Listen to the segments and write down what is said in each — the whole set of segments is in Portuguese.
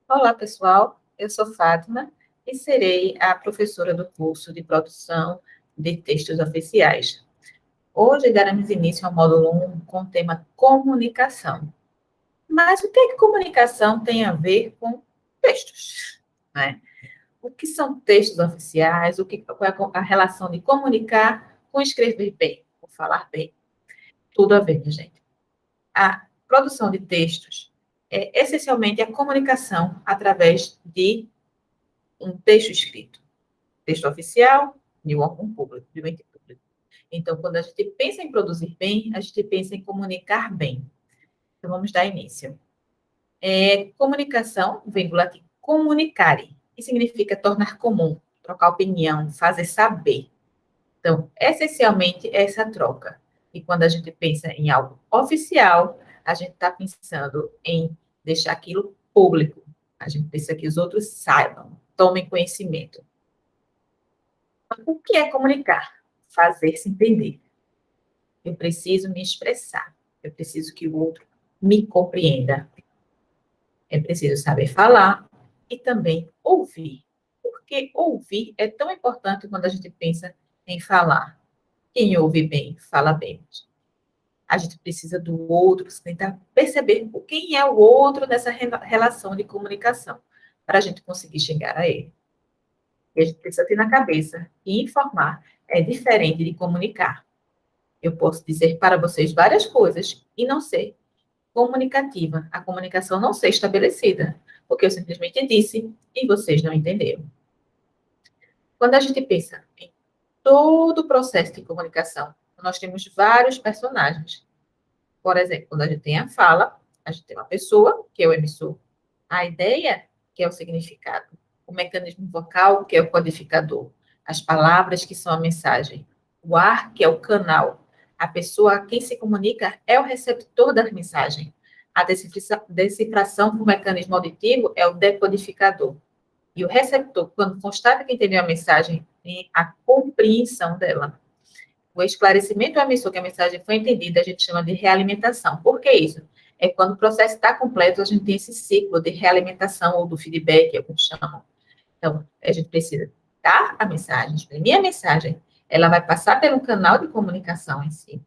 Olá, pessoal. Eu sou Fátima e serei a professora do curso de produção de textos oficiais. Hoje daremos início ao módulo 1 com o tema comunicação. Mas o que é que comunicação tem a ver com textos? Né? O que são textos oficiais? Qual é a relação de comunicar com escrever bem, com falar bem? Tudo a ver, minha gente. A produção de textos é essencialmente a comunicação através de um texto escrito, texto oficial de um órgão público, de um ente público. Então, quando a gente pensa em produzir bem, a gente pensa em comunicar bem. Então, vamos dar início. Comunicação vem do latim comunicare, que significa tornar comum, trocar opinião, fazer saber. Então, essencialmente, é essa troca. E quando a gente pensa em algo oficial, a gente está pensando em deixar aquilo público. A gente pensa que os outros saibam, tomem conhecimento. O que é comunicar? Fazer-se entender. Eu preciso me expressar. Eu preciso que o outro me compreenda. É preciso saber falar e também ouvir. Porque ouvir é tão importante quando a gente pensa em falar. Quem ouve bem, fala bem. A gente precisa do outro, tentar perceber quem é o outro nessa relação de comunicação, para a gente conseguir chegar a ele. E a gente precisa ter na cabeça que informar é diferente de comunicar. Eu posso dizer para vocês várias coisas e não ser comunicativa, a comunicação não ser estabelecida, porque eu simplesmente disse e vocês não entenderam. Quando a gente pensa em todo o processo de comunicação, nós temos vários personagens. Por exemplo, quando a gente tem a fala, a gente tem uma pessoa, que é o emissor, a ideia, que é o significado, o mecanismo vocal, que é o codificador, as palavras, que são a mensagem, o ar, que é o canal, a pessoa a quem se comunica é o receptor da mensagem, a decifração por mecanismo auditivo é o decodificador, e o receptor, quando constata que entendeu a mensagem, tem a compreensão dela. O esclarecimento do emissor que a mensagem foi entendida, a gente chama de realimentação. Por que isso? É quando o processo está completo, a gente tem esse ciclo de realimentação ou do feedback, alguns chamam. Então, a gente precisa dar a mensagem, exprimir a mensagem, ela vai passar pelo canal de comunicação em si.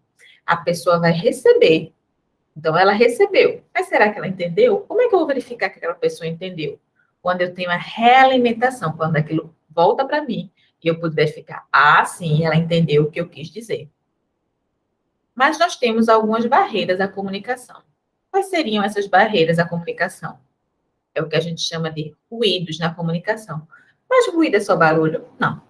A pessoa vai receber. Então, ela recebeu. Mas será que ela entendeu? Como é que eu vou verificar que aquela pessoa entendeu? Quando eu tenho a realimentação, quando aquilo volta para mim, e eu puder ficar, sim, ela entendeu o que eu quis dizer. Mas nós temos algumas barreiras à comunicação. Quais seriam essas barreiras à comunicação? É o que a gente chama de ruídos na comunicação. Mas ruído é só barulho? Não.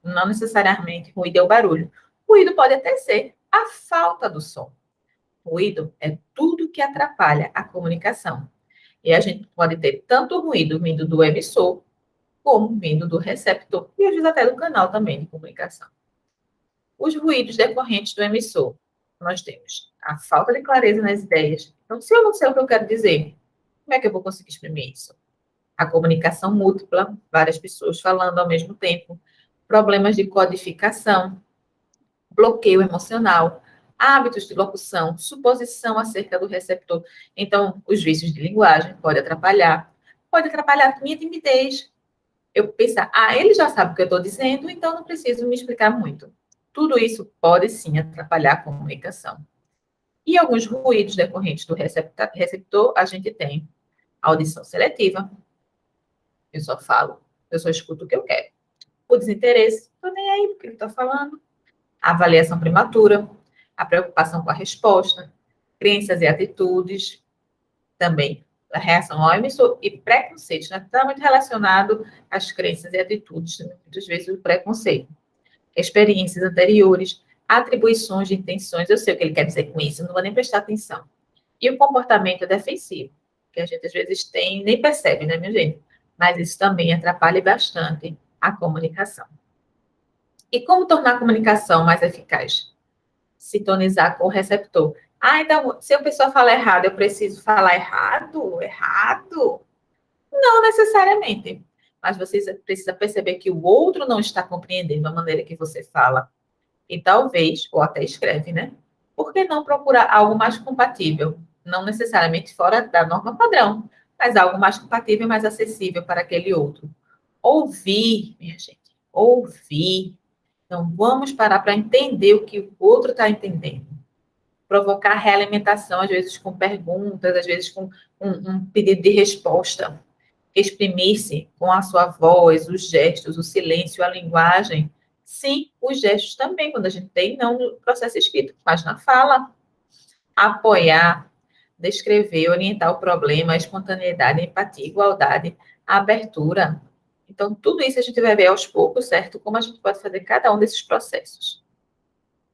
Não necessariamente ruído é o barulho. Ruído pode até ser a falta do som. Ruído é tudo que atrapalha a comunicação. E a gente pode ter tanto ruído vindo do emissor, como vindo do receptor, e às vezes até do canal também de comunicação. Os ruídos decorrentes do emissor. Nós temos a falta de clareza nas ideias. Então, se eu não sei o que eu quero dizer, como é que eu vou conseguir exprimir isso? A comunicação múltipla, várias pessoas falando ao mesmo tempo, problemas de codificação, bloqueio emocional, hábitos de locução, suposição acerca do receptor. Então, os vícios de linguagem pode atrapalhar a minha timidez. Eu pensar, ele já sabe o que eu estou dizendo, então não preciso me explicar muito. Tudo isso pode sim atrapalhar a comunicação. E alguns ruídos decorrentes do receptor, a gente tem audição seletiva, eu só falo, eu só escuto o que eu quero. O desinteresse, estou nem aí porque ele está falando. A avaliação prematura, a preocupação com a resposta, crenças e atitudes, também a reação ao emissor e preconceito, né? Está muito relacionado às crenças e atitudes, muitas vezes o preconceito. Experiências anteriores, atribuições de intenções, eu sei o que ele quer dizer com isso, não vou nem prestar atenção. E o comportamento defensivo, que a gente às vezes tem, nem percebe, né, minha gente? Mas isso também atrapalha bastante a comunicação. E como tornar a comunicação mais eficaz? Sintonizar com o receptor. Então, se a pessoa fala errado, eu preciso falar errado? Errado? Não necessariamente. Mas você precisa perceber que o outro não está compreendendo a maneira que você fala. E talvez, ou até escreve, né? Por que não procurar algo mais compatível? Não necessariamente fora da norma padrão, mas algo mais compatível e mais acessível para aquele outro. Ouvir, minha gente, ouvir. Então, vamos parar para entender o que o outro está entendendo. Provocar realimentação, às vezes com perguntas, às vezes com um pedido de resposta. Exprimir-se com a sua voz, os gestos, o silêncio, a linguagem. Sim, os gestos também, quando a gente tem, não no processo escrito, mas na fala. Apoiar, descrever, orientar o problema, a espontaneidade, a empatia, a igualdade, a abertura. Então, tudo isso a gente vai ver aos poucos, certo? Como a gente pode fazer cada um desses processos.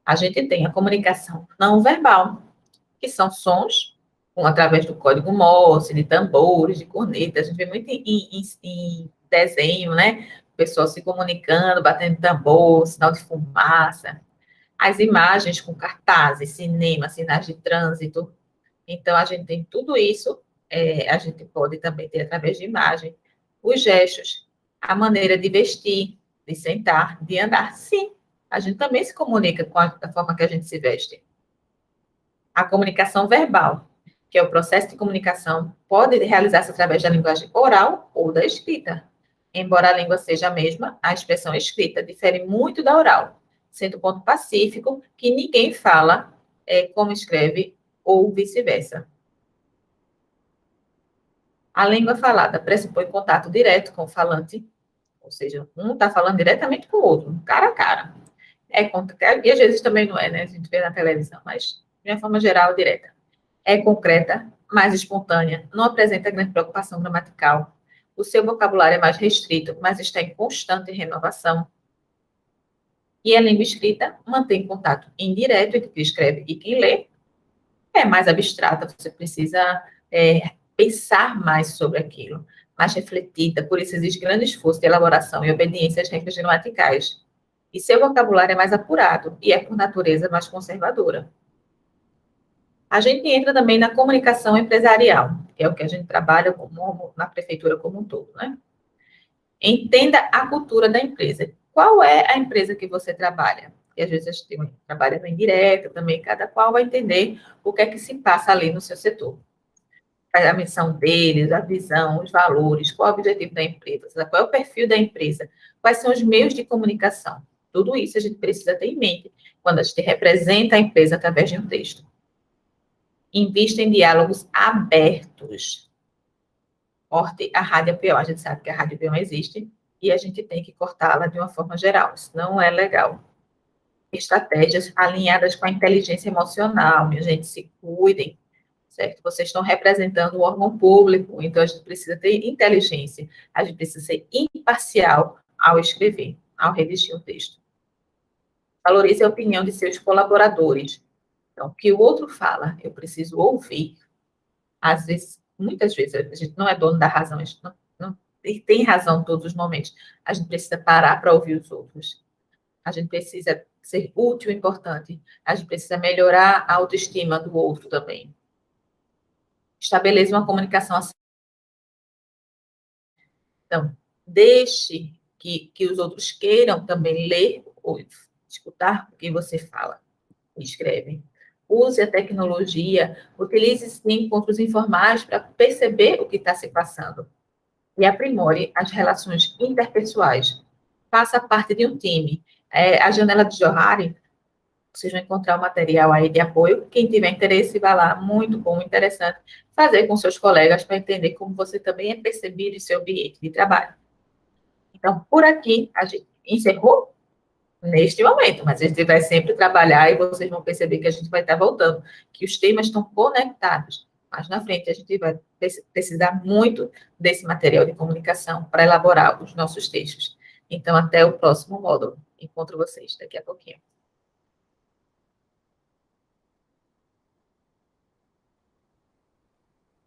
A gente tem a comunicação não verbal, que são sons, através do código Morse, de tambores, de cornetas. A gente vê muito em desenho, né? O pessoal se comunicando, batendo tambor, sinal de fumaça. As imagens com cartazes, cinema, sinais de trânsito. Então, a gente tem tudo isso, a gente pode também ter através de imagem. Os gestos, a maneira de vestir, de sentar, de andar. Sim, a gente também se comunica com a forma que a gente se veste. A comunicação verbal, que é o processo de comunicação, pode realizar-se através da linguagem oral ou da escrita. Embora a língua seja a mesma, a expressão escrita difere muito da oral, sendo ponto pacífico que ninguém fala como escreve ou vice-versa. A língua falada pressupõe contato direto com o falante, ou seja, um está falando diretamente com o outro, cara a cara. E às vezes também não é, né? A gente vê na televisão, mas de uma forma geral, direta. É concreta, mais espontânea, não apresenta grande preocupação gramatical. O seu vocabulário é mais restrito, mas está em constante renovação. E a língua escrita mantém contato indireto entre quem escreve e quem lê. É mais abstrata, você precisa pensar mais sobre aquilo, mais refletida, por isso exige grande esforço de elaboração e obediência às regras gramaticais. E seu vocabulário é mais apurado e é, por natureza, mais conservadora. A gente entra também na comunicação empresarial, que é o que a gente trabalha na prefeitura como um todo, né? Entenda a cultura da empresa. Qual é a empresa que você trabalha? E às vezes a gente trabalha no indireto também, cada qual vai entender o que é que se passa ali no seu setor. A missão deles, a visão, os valores, qual é o objetivo da empresa, qual é o perfil da empresa, quais são os meios de comunicação. Tudo isso a gente precisa ter em mente quando a gente representa a empresa através de um texto. Invista em diálogos abertos. Corte a rádio peão. A gente sabe que a rádio peão existe e a gente tem que cortá-la de uma forma geral. Isso não é legal. Estratégias alinhadas com a inteligência emocional. Minha gente, se cuidem, certo? Vocês estão representando o órgão público, então a gente precisa ter inteligência. A gente precisa ser imparcial ao escrever, ao redigir um texto. Valorize a opinião de seus colaboradores. Então, o que o outro fala, eu preciso ouvir. Às vezes, muitas vezes, a gente não é dono da razão, a gente não tem razão em todos os momentos. A gente precisa parar para ouvir os outros. A gente precisa ser útil e importante. A gente precisa melhorar a autoestima do outro também. Estabeleça uma comunicação assim. Então, deixe que os outros queiram também ler ou escutar o que você fala e escreve. Use a tecnologia, utilize encontros informais para perceber o que está se passando. E aprimore as relações interpessoais. Faça parte de um time. A janela de Johari, vocês vão encontrar o material aí de apoio. Quem tiver interesse, vai lá. Muito bom, interessante. Fazer com seus colegas para entender como você também é percebido em seu ambiente de trabalho. Então, por aqui, a gente encerrou neste momento, mas a gente vai sempre trabalhar e vocês vão perceber que a gente vai estar voltando, que os temas estão conectados. Mas na frente a gente vai precisar muito desse material de comunicação para elaborar os nossos textos. Então, até o próximo módulo. Encontro vocês daqui a pouquinho.